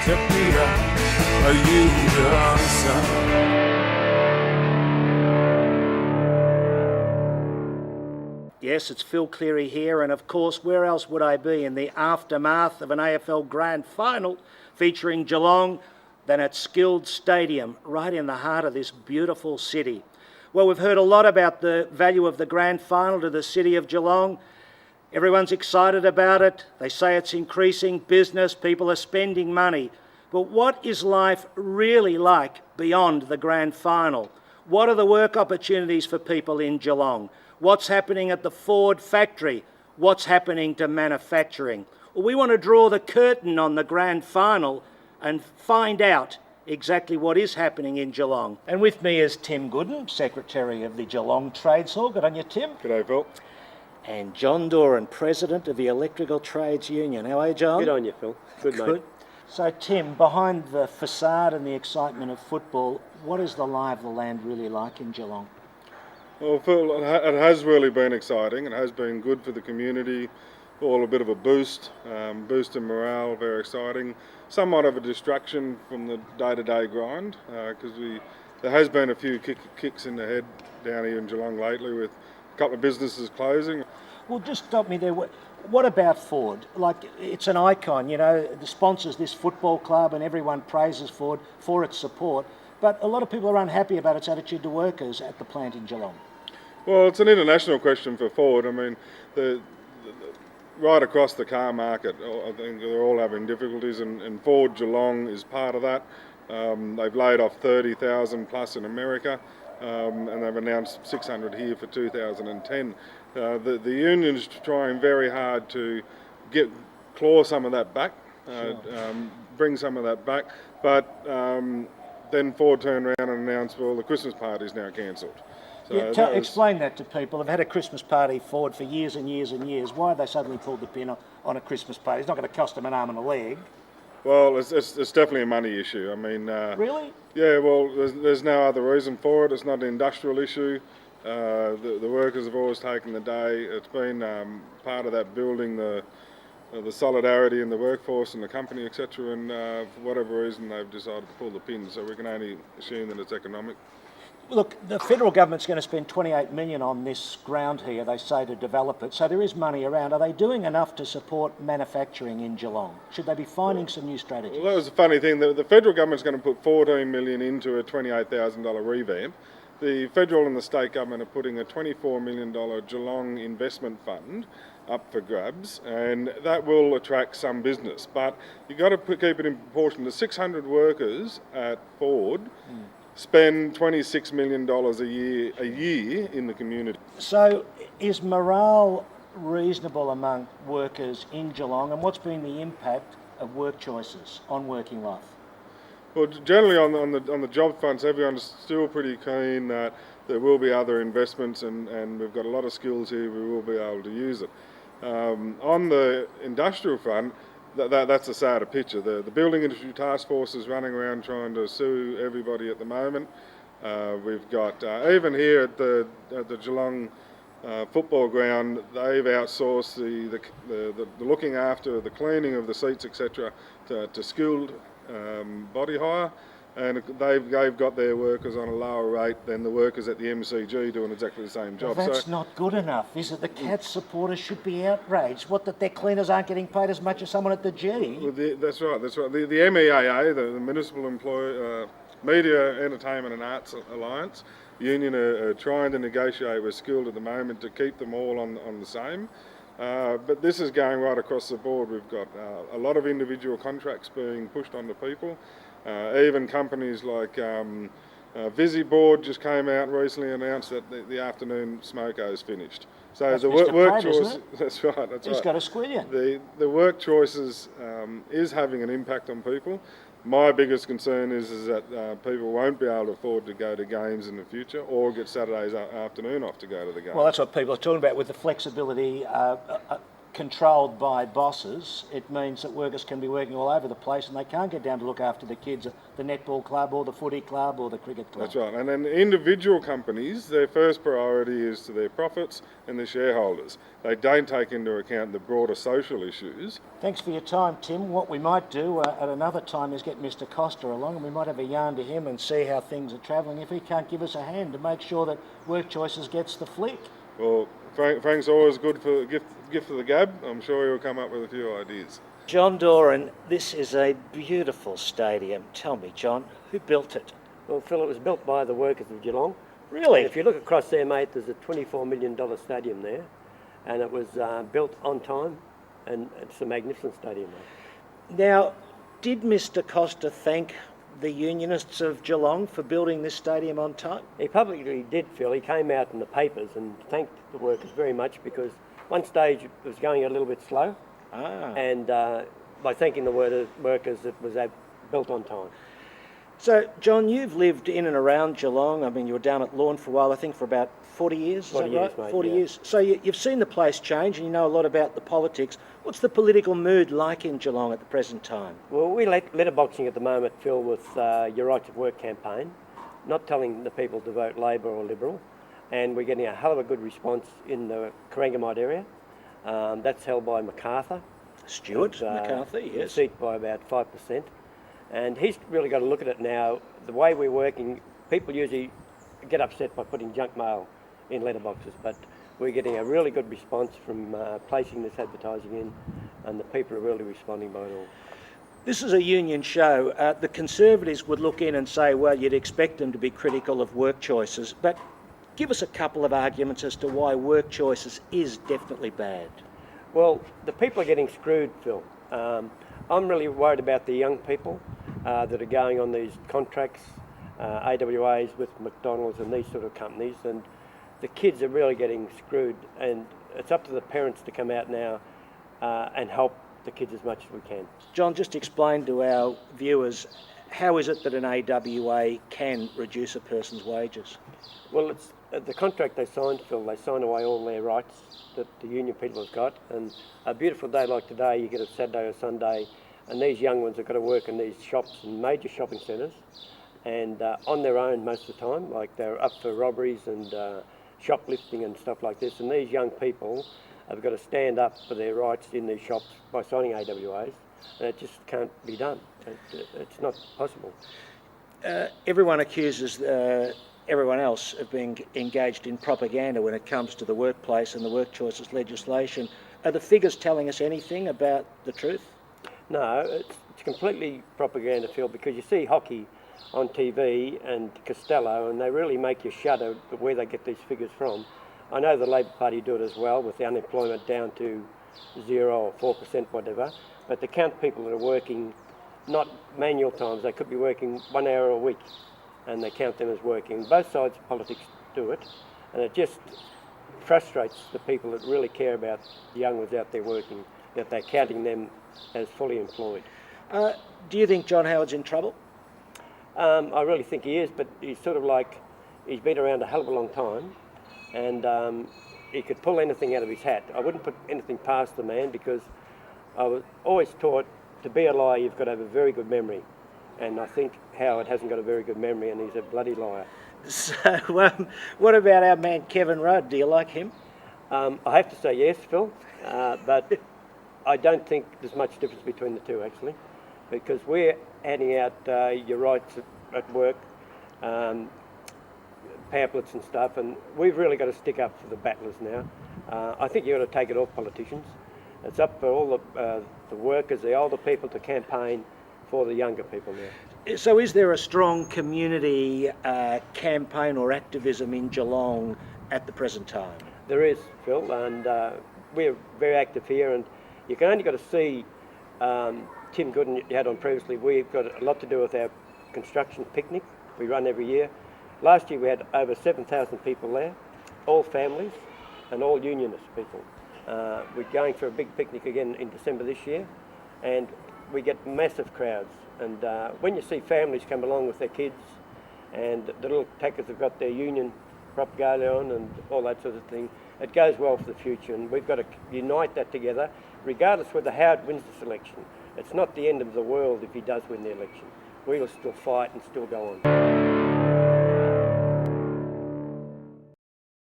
Peter, are you the answer? Yes, it's Phil Cleary here, and of course, where else would I be in the aftermath of an AFL Grand Final featuring Geelong than at Skilled Stadium, right in the heart of this beautiful city. Well, we've heard a lot about the value of the Grand Final to the city of Geelong. Everyone's excited about it. They say it's increasing business, people are spending money. But what is life really like beyond the Grand Final? What are the work opportunities for people in Geelong? What's happening at the Ford factory? What's happening to manufacturing? Well, we want to draw the curtain on the Grand Final and find out exactly what is happening in Geelong. And with me is Tim Gooden, Secretary of the Geelong Trades Hall. Good on you, Tim. G'day, Phil. And John Doran, President of the Electrical Trades Union. How are you, John? Good on you, Phil. Good, mate. So, Tim, behind the facade and the excitement of football, what is the lie of the land really like in Geelong? Well, Phil, it has really been exciting. It has been good for the community. All a bit of a boost in morale, very exciting. Somewhat of a distraction from the day-to-day grind, because there has been a few kicks in the head down here in Geelong lately with a couple of businesses closing. Well, just stop me there. What about Ford? Like, it's an icon, you know, it sponsors this football club and everyone praises Ford for its support. But a lot of people are unhappy about its attitude to workers at the plant in Geelong. Well, it's an international question for Ford. I mean, right across the car market, I think they're all having difficulties, and Ford Geelong is part of that. They've laid off 30,000 plus in America, and they've announced 600 here for 2010. The union's trying very hard to claw some of that back, bring some of that back, but then Ford turned around and announced, well, the Christmas party's now cancelled. So explain that to people. They've had a Christmas party, Ford, for years and years and years. Why have they suddenly pulled the pin on a Christmas party? It's not going to cost them an arm and a leg. Well, it's definitely a money issue. I mean... Really? Yeah, well, there's no other reason for it. It's not an industrial issue. The workers have always taken the day. It's been part of that building the solidarity in the workforce and the company, etc. And for whatever reason, they've decided to pull the pin. So we can only assume that it's economic. Look, the federal government's going to spend $28 million on this ground here, they say, to develop it. So there is money around. Are they doing enough to support manufacturing in Geelong? Should they be finding some new strategies? Well, that was a funny thing. The federal government's going to put $14 million into a $28,000 revamp. The federal and the state government are putting a $24 million Geelong investment fund up for grabs, and that will attract some business. But you've got to keep it in proportion. The 600 workers at Ford spend $26 million a year in the community. So is morale reasonable among workers in Geelong, and what's been the impact of work choices on working life? Well, generally on the job fronts, everyone's still pretty keen that there will be other investments, and we've got a lot of skills here, we will be able to use it. On the industrial front, that's a sadder picture. The Building Industry Task Force is running around trying to sue everybody at the moment. We've got, even here at the Geelong football ground, they've outsourced the looking after the cleaning of the seats, etc., to skilled body hire, and they've got their workers on a lower rate than the workers at the MCG doing exactly the same job. Well, that's not good enough, is it? The Cats supporters should be outraged. What, that their cleaners aren't getting paid as much as someone at the G? Well, that's right. The MEAA, the Municipal Media, Entertainment and Arts Alliance Union, are trying to negotiate with Skilled at the moment to keep them all on the same. But this is going right across the board. We've got a lot of individual contracts being pushed onto people. Even companies like VisiBoard just came out and recently announced that the afternoon smoko is finished. So that's the Mr. work Pratt, choice, isn't it? that's right. He's got a squillion. The work choices is having an impact on people. My biggest concern is that people won't be able to afford to go to games in the future or get Saturday's afternoon off to go to the game. Well, that's what people are talking about with the flexibility. controlled by bosses, it means that workers can be working all over the place and they can't get down to look after the kids at the netball club or the footy club or the cricket club. That's right. And then individual companies, their first priority is to their profits and their shareholders. They don't take into account the broader social issues. Thanks for your time, Tim. What we might do at another time is get Mr. Costa along and we might have a yarn to him and see how things are travelling if he can't give us a hand to make sure that Work Choices gets the flick. Well, Frank's always good for gift for the gab. I'm sure he'll come up with a few ideas. John Doran, this is a beautiful stadium. Tell me, John, who built it? Well, Phil, it was built by the workers of Geelong. Really? If you look across there, mate, there's a $24 million stadium there, and it was built on time, and it's a magnificent stadium, mate. Now, did Mr. Costa thank the unionists of Geelong for building this stadium on time? He publicly did, Phil. He came out in the papers and thanked the workers very much because one stage it was going a little bit slow, and by thanking the workers, it was built on time. So, John, you've lived in and around Geelong. I mean, you were down at Lawn for a while, I think for about 40 years, is 40 that years, right? mate, 40 yeah. years. So you've seen the place change and you know a lot about the politics. What's the political mood like in Geelong at the present time? Well, we're letterboxing at the moment, Phil, with Your Right to Work campaign, not telling the people to vote Labor or Liberal, and we're getting a hell of a good response in the Corangamite area. That's held by MacArthur. Stuart MacArthur, yes. Seat by about 5%. And he's really got to look at it now. The way we're working, people usually get upset by putting junk mail in letterboxes, but we're getting a really good response from placing this advertising in, and the people are really responding by it all. This is a union show. The Conservatives would look in and say, well, you'd expect them to be critical of Work Choices, but give us a couple of arguments as to why Work Choices is definitely bad. Well, the people are getting screwed, Phil. I'm really worried about the young people that are going on these contracts, AWAs with McDonald's and these sort of companies, and the kids are really getting screwed, and it's up to the parents to come out now and help the kids as much as we can. John, just explain to our viewers, how is it that an AWA can reduce a person's wages? Well, it's the contract they signed, Phil, they sign away all their rights that the union people have got, and a beautiful day like today, you get a Saturday or Sunday, and these young ones have got to work in these shops and major shopping centres, and on their own most of the time, like they're up for robberies and shoplifting and stuff like this, and these young people have got to stand up for their rights in these shops by signing AWAs, and it just can't be done. It's not possible. Everyone accuses everyone else of being engaged in propaganda when it comes to the workplace and the Work Choices legislation. Are the figures telling us anything about the truth? No, it's completely propaganda, Phil, because you see hockey on TV and Costello, and they really make you shudder where they get these figures from. I know the Labor Party do it as well, with the unemployment down to 0 or 4%, whatever, but they count people that are working, not manual times, they could be working 1 hour a week, and they count them as working. Both sides of politics do it, and it just frustrates the people that really care about the young ones out there working, that they're counting them as fully employed. Do you think John Howard's in trouble? I really think he is, but he's sort of like, he's been around a hell of a long time, and he could pull anything out of his hat. I wouldn't put anything past the man, because I was always taught to be a liar, you've got to have a very good memory. And I think Howard hasn't got a very good memory, and he's a bloody liar. So, what about our man Kevin Rudd? Do you like him? I have to say yes, Phil, but I don't think there's much difference between the two, actually, because we're handing out your rights at work, pamphlets and stuff, and we've really got to stick up for the battlers now. I think you've got to take it off politicians. It's up for all the workers, the older people, to campaign for the younger people now. So is there a strong community campaign or activism in Geelong at the present time? There is, Phil, and we're very active here, and you can only got to see Tim Gooden you had on previously. We've got a lot to do with our construction picnic we run every year. Last year we had over 7,000 people there, all families and all unionist people. We're going for a big picnic again in December this year, and we get massive crowds. And when you see families come along with their kids, and the little tackers have got their union propaganda on and all that sort of thing, it goes well for the future, and we've got to unite that together, regardless whether Howard wins this election. It's not the end of the world if he does win the election. We will still fight and still go on.